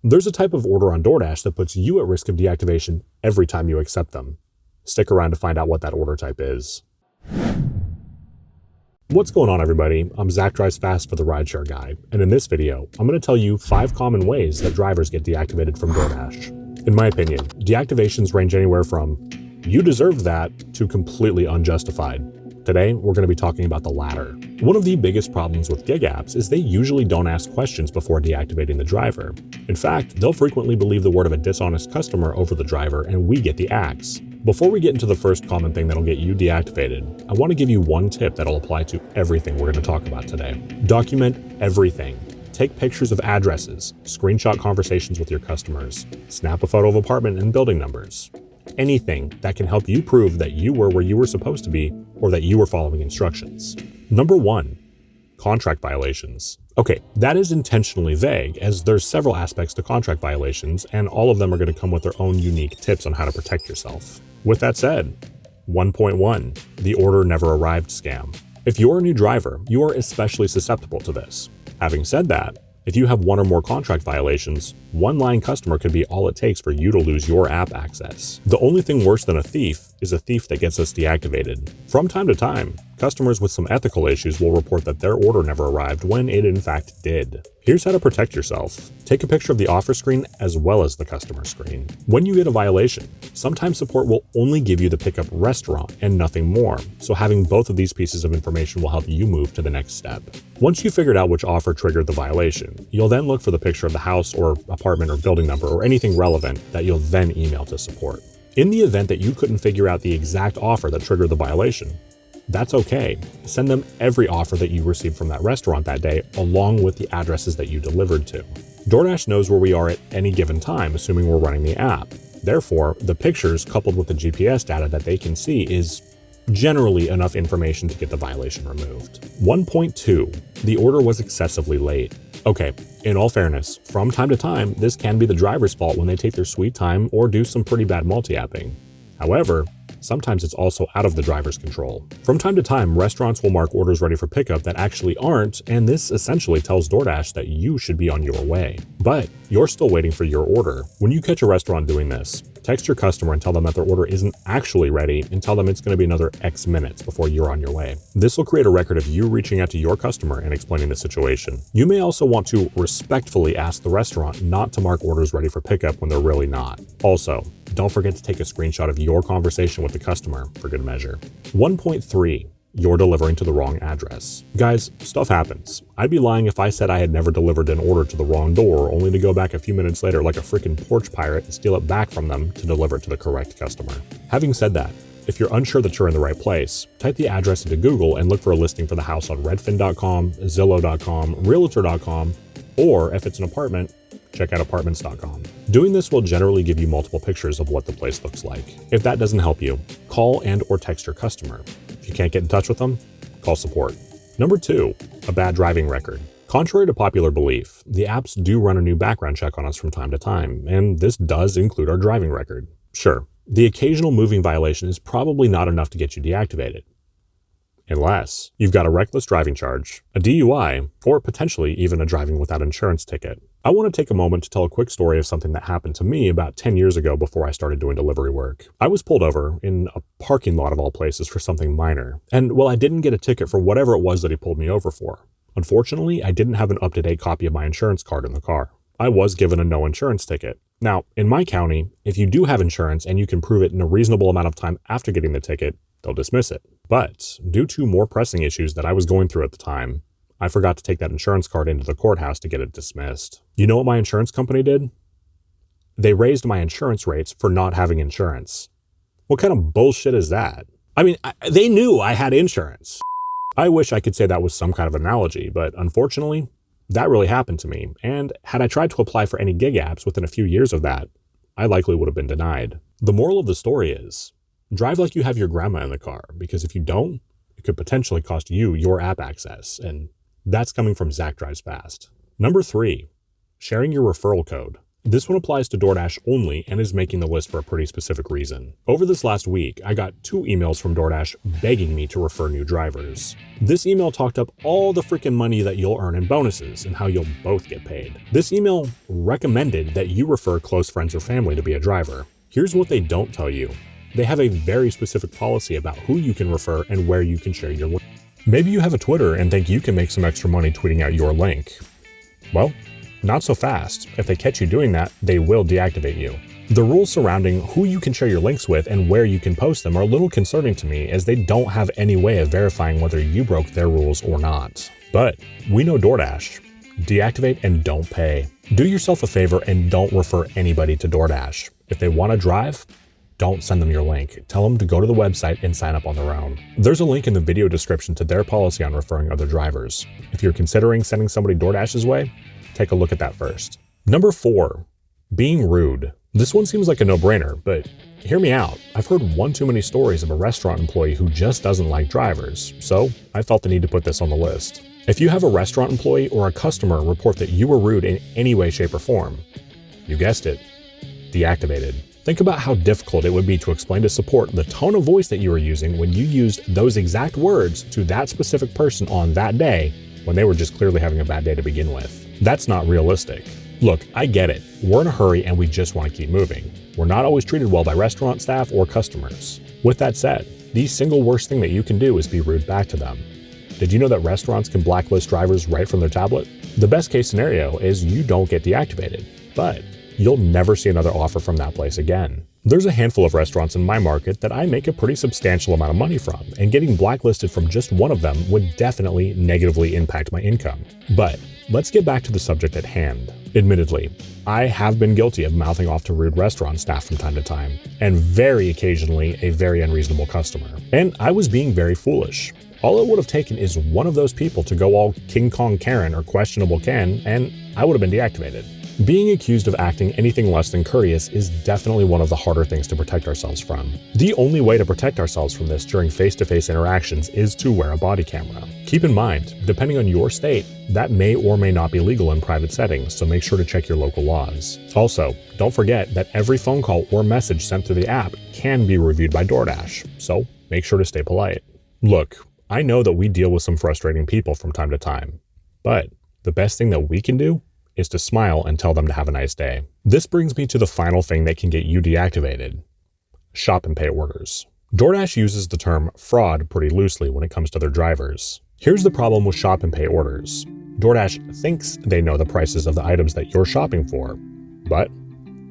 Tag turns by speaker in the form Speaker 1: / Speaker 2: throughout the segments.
Speaker 1: There's a type of order on DoorDash that puts you at risk of deactivation every time you accept them. Stick around to find out what that order type is. What's going on, everybody? I'm Zach Drives Fast for the Rideshare Guy, and in this video, I'm going to tell you 5 common ways that drivers get deactivated from DoorDash. In my opinion, deactivations range anywhere from "you deserved that" to completely unjustified. Today, we're going to be talking about the latter. One of the biggest problems with gig apps is they usually don't ask questions before deactivating the driver. In fact, they'll frequently believe the word of a dishonest customer over the driver, and we get the axe. Before we get into the first common thing that'll get you deactivated, I want to give you one tip that'll apply to everything we're going to talk about today. Document everything. Take pictures of addresses, screenshot conversations with your customers, snap a photo of apartment and building numbers. Anything that can help you prove that you were where you were supposed to be or that you were following instructions. Number 1, contract violations. Okay, that is intentionally vague, as there's several aspects to contract violations, and all of them are going to come with their own unique tips on how to protect yourself. With that said, 1.1, the order never arrived scam. If you're a new driver, you are especially susceptible to this. Having said that, if you have 1 or more contract violations, one lying customer could be all it takes for you to lose your app access. The only thing worse than a thief is a thief that gets us deactivated. From time to time, customers with some ethical issues will report that their order never arrived when it in fact did. Here's how to protect yourself. Take a picture of the offer screen as well as the customer screen. When you get a violation, sometimes support will only give you the pickup restaurant and nothing more, so having both of these pieces of information will help you move to the next step. Once you've figured out which offer triggered the violation, you'll then look for the picture of the house or apartment or building number or anything relevant that you'll then email to support. In the event that you couldn't figure out the exact offer that triggered the violation, that's okay. Send them every offer that you received from that restaurant that day, along with the addresses that you delivered to. DoorDash knows where we are at any given time, assuming we're running the app. Therefore, the pictures coupled with the GPS data that they can see is generally enough information to get the violation removed. 1.2, the order was excessively late. Okay, in all fairness, from time to time, this can be the driver's fault when they take their sweet time or do some pretty bad multi-apping. However, sometimes it's also out of the driver's control. From time to time, restaurants will mark orders ready for pickup that actually aren't, and this essentially tells DoorDash that you should be on your way. But you're still waiting for your order. When you catch a restaurant doing this, text your customer and tell them that their order isn't actually ready, and tell them it's going to be another X minutes before you're on your way. This will create a record of you reaching out to your customer and explaining the situation. You may also want to respectfully ask the restaurant not to mark orders ready for pickup when they're really not. Also, don't forget to take a screenshot of your conversation with the customer for good measure. 1.3, you're delivering to the wrong address. Guys, stuff happens. I'd be lying if I said I had never delivered an order to the wrong door, only to go back a few minutes later like a freaking porch pirate and steal it back from them to deliver it to the correct customer. Having said that, if you're unsure that you're in the right place, type the address into Google and look for a listing for the house on redfin.com, zillow.com, realtor.com, or if it's an apartment, check out apartments.com. Doing this will generally give you multiple pictures of what the place looks like. If that doesn't help you, call and or text your customer. If you can't get in touch with them, call support. Number 2, a bad driving record. Contrary to popular belief, the apps do run a new background check on us from time to time, and this does include our driving record. Sure, the occasional moving violation is probably not enough to get you deactivated. Unless you've got a reckless driving charge, a DUI, or potentially even a driving without insurance ticket. I want to take a moment to tell a quick story of something that happened to me about 10 years ago before I started doing delivery work. I was pulled over in a parking lot of all places for something minor, and well, I didn't get a ticket for whatever it was that he pulled me over for. Unfortunately, I didn't have an up-to-date copy of my insurance card in the car. I was given a no insurance ticket. Now, in my county, if you do have insurance and you can prove it in a reasonable amount of time after getting the ticket, they'll dismiss it. But due to more pressing issues that I was going through at the time, I forgot to take that insurance card into the courthouse to get it dismissed. You know what my insurance company did? They raised my insurance rates for not having insurance. What kind of bullshit is that? I mean, they knew I had insurance. I wish I could say that was some kind of analogy, but unfortunately, that really happened to me. And had I tried to apply for any gig apps within a few years of that, I likely would have been denied. The moral of the story is, drive like you have your grandma in the car, because if you don't, it could potentially cost you your app access, and that's coming from Zach Drives Fast. Number 3, sharing your referral code. This one applies to DoorDash only and is making the list for a pretty specific reason. Over this last week, I got 2 emails from DoorDash begging me to refer new drivers. This email talked up all the freaking money that you'll earn in bonuses and how you'll both get paid. This email recommended that you refer close friends or family to be a driver. Here's what they don't tell you. They have a very specific policy about who you can refer and where you can share your link. Maybe you have a Twitter and think you can make some extra money tweeting out your link. Well, not so fast. If they catch you doing that, they will deactivate you. The rules surrounding who you can share your links with and where you can post them are a little concerning to me, as they don't have any way of verifying whether you broke their rules or not. But we know DoorDash. Deactivate and don't pay. Do yourself a favor and don't refer anybody to DoorDash. If they want to drive, don't send them your link. Tell them to go to the website and sign up on their own. There's a link in the video description to their policy on referring other drivers. If you're considering sending somebody DoorDash's way, take a look at that first. Number 4, being rude. This one seems like a no-brainer, but hear me out. I've heard one too many stories of a restaurant employee who just doesn't like drivers, so I felt the need to put this on the list. If you have a restaurant employee or a customer report that you were rude in any way, shape, or form, you guessed it, deactivated. Think about how difficult it would be to explain to support the tone of voice that you were using when you used those exact words to that specific person on that day when they were just clearly having a bad day to begin with. That's not realistic. Look, I get it. We're in a hurry and we just want to keep moving. We're not always treated well by restaurant staff or customers. With that said, the single worst thing that you can do is be rude back to them. Did you know that restaurants can blacklist drivers right from their tablet? The best case scenario is you don't get deactivated, but you'll never see another offer from that place again. There's a handful of restaurants in my market that I make a pretty substantial amount of money from, and getting blacklisted from just one of them would definitely negatively impact my income. But let's get back to the subject at hand. Admittedly, I have been guilty of mouthing off to rude restaurant staff from time to time, and very occasionally a very unreasonable customer. And I was being very foolish. All it would have taken is one of those people to go all King Kong Karen or questionable Ken, and I would have been deactivated. Being accused of acting anything less than courteous is definitely one of the harder things to protect ourselves from. The only way to protect ourselves from this during face-to-face interactions is to wear a body camera. Keep in mind, depending on your state, that may or may not be legal in private settings, so make sure to check your local laws. Also, don't forget that every phone call or message sent through the app can be reviewed by DoorDash, so make sure to stay polite. Look, I know that we deal with some frustrating people from time to time, but the best thing that we can do is to smile and tell them to have a nice day. This brings me to the final thing that can get you deactivated: shop and pay orders. DoorDash uses the term fraud pretty loosely when it comes to their drivers. Here's the problem with shop and pay orders. DoorDash thinks they know the prices of the items that you're shopping for, but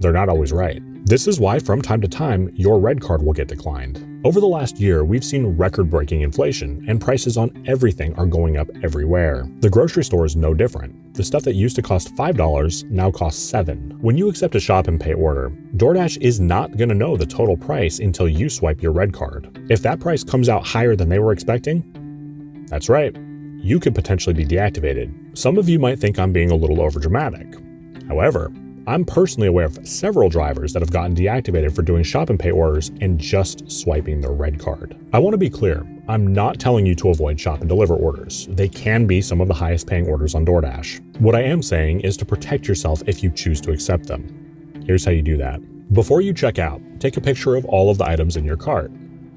Speaker 1: they're not always right. This is why from time to time, your red card will get declined. Over the last year, we've seen record-breaking inflation, and prices on everything are going up everywhere. The grocery store is no different. The stuff that used to cost $5 now costs $7. When you accept a shop and pay order, DoorDash is not going to know the total price until you swipe your red card. If that price comes out higher than they were expecting, that's right, you could potentially be deactivated. Some of you might think I'm being a little overdramatic. However, I'm personally aware of several drivers that have gotten deactivated for doing shop and pay orders and just swiping their red card. I want to be clear, I'm not telling you to avoid shop and deliver orders. They can be some of the highest paying orders on DoorDash. What I am saying is to protect yourself if you choose to accept them. Here's how you do that. Before you check out, take a picture of all of the items in your cart.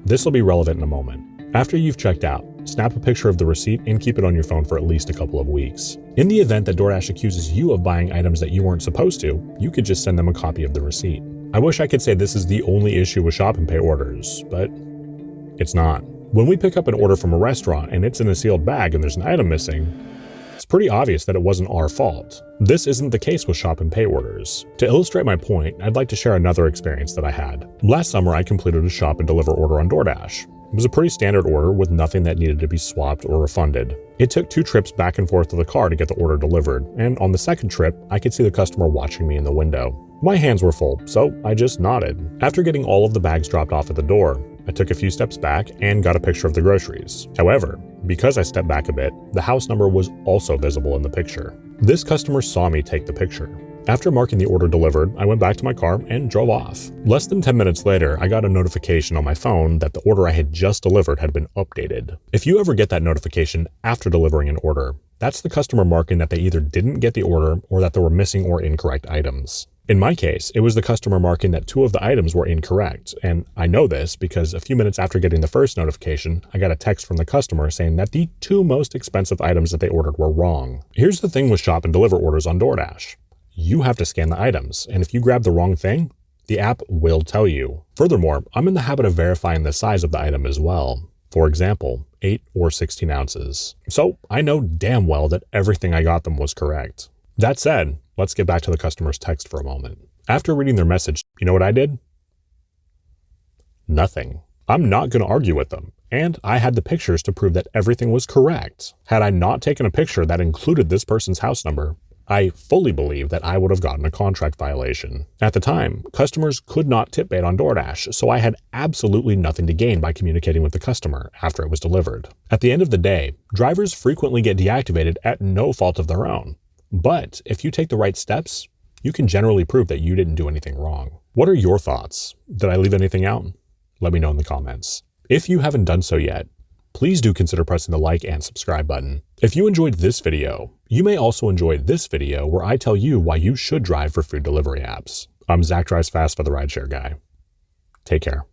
Speaker 1: This will be relevant in a moment. After you've checked out, snap a picture of the receipt and keep it on your phone for at least a couple of weeks. In the event that DoorDash accuses you of buying items that you weren't supposed to, you could just send them a copy of the receipt. I wish I could say this is the only issue with shop and pay orders, but it's not. When we pick up an order from a restaurant and it's in a sealed bag and there's an item missing, it's pretty obvious that it wasn't our fault. This isn't the case with shop and pay orders. To illustrate my point, I'd like to share another experience that I had. Last summer, I completed a shop and deliver order on DoorDash. It was a pretty standard order with nothing that needed to be swapped or refunded. It took 2 trips back and forth to the car to get the order delivered, and on the second trip, I could see the customer watching me in the window. My hands were full, so I just nodded. After getting all of the bags dropped off at the door, I took a few steps back and got a picture of the groceries. However, because I stepped back a bit, the house number was also visible in the picture. This customer saw me take the picture. After marking the order delivered, I went back to my car and drove off. Less than 10 minutes later, I got a notification on my phone that the order I had just delivered had been updated. If you ever get that notification after delivering an order, that's the customer marking that they either didn't get the order or that there were missing or incorrect items. In my case, it was the customer marking that 2 of the items were incorrect, and I know this because a few minutes after getting the first notification, I got a text from the customer saying that the 2 most expensive items that they ordered were wrong. Here's the thing with shop and deliver orders on DoorDash. You have to scan the items, and if you grab the wrong thing, the app will tell you. Furthermore, I'm in the habit of verifying the size of the item as well. For example, 8 or 16 ounces. So I know damn well that everything I got them was correct. That said, let's get back to the customer's text for a moment. After reading their message, you know what I did? Nothing. I'm not going to argue with them, and I had the pictures to prove that everything was correct. Had I not taken a picture that included this person's house number, I fully believe that I would have gotten a contract violation. At the time, customers could not tip bait on DoorDash, so I had absolutely nothing to gain by communicating with the customer after it was delivered. At the end of the day, drivers frequently get deactivated at no fault of their own. But if you take the right steps, you can generally prove that you didn't do anything wrong. What are your thoughts? Did I leave anything out? Let me know in the comments. If you haven't done so yet, please do consider pressing the like and subscribe button. If you enjoyed this video, you may also enjoy this video where I tell you why you should drive for food delivery apps. I'm Zach Drives Fast for the Rideshare Guy. Take care.